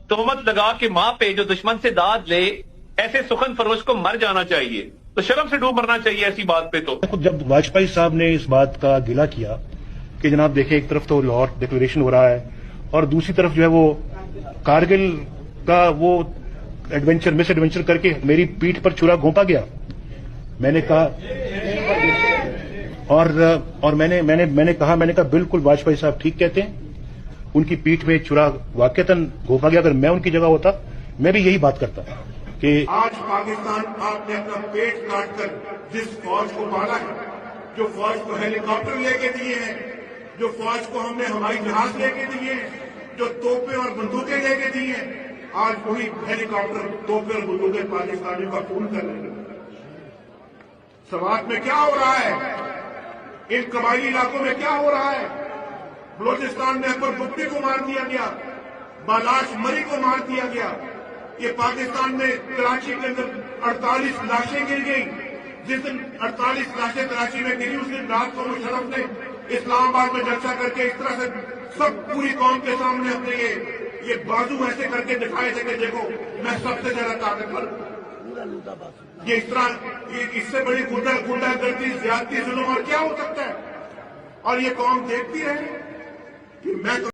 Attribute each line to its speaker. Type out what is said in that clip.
Speaker 1: तोहमत लगा के माँ पे जो दुश्मन से दाद ले, ऐसे सुखन फरोश को मर जाना चाहिए। तो शर्म से डूब मरना चाहिए ऐसी बात पे। तो
Speaker 2: जब वाजपेयी साहब ने इस बात का गिला किया कि जनाब देखें, एक तरफ तो लाहौर डिक्लेरेशन हो रहा है और दूसरी तरफ जो है वो कारगिल का वो मिस एडवेंचर करके मेरी पीठ पर छुरा घोंपा गया। मैंने कहा और मैंने कहा बिल्कुल वाजपेयी साहब ठीक कहते हैं, उनकी पीठ में छुरा वाकईतन घोंपा गया। अगर मैं उनकी जगह होता मैं भी यही बात करता कि
Speaker 3: आज पाकिस्तान आपने अपना पेट काटकर जिस फौज को मारा है, जो फौज को हेलीकॉप्टर लेके दिए हैं, जो फौज को हमने हवाई जहाज लेके दिए हैं, जो तोपें और बंदूकें लेके दी हैं, आज वही हेलीकॉप्टर, तोपें और बंदूकें पाकिस्तानियों का खून कर रहे हैं। समाज में क्या हो रहा है, इन कबायली इलाकों में क्या हो रहा है? बलोचिस्तान में अकबर बुट्टी को मार दिया गया, बालाश मरी को मार दिया गया। ये पाकिस्तान में कराची के अंदर 48 लाशें गिर गई। जिस दिन 48 लाशें कराची में गिरी, उस दिन रात को मुशर्रफ ने इस्लामाबाद में जलसा करके इस तरह से सब पूरी कौम के सामने अपने ये बाजू ऐसे करके दिखाए थे कि देखो मैं सबसे ज्यादा ताकतवर हूं। ये इस तरह, इससे बड़ी गुंडागर्दी, ज्यादती, जुल्म और क्या हो सकता है? और ये कौम देखती रहे कि मैं तो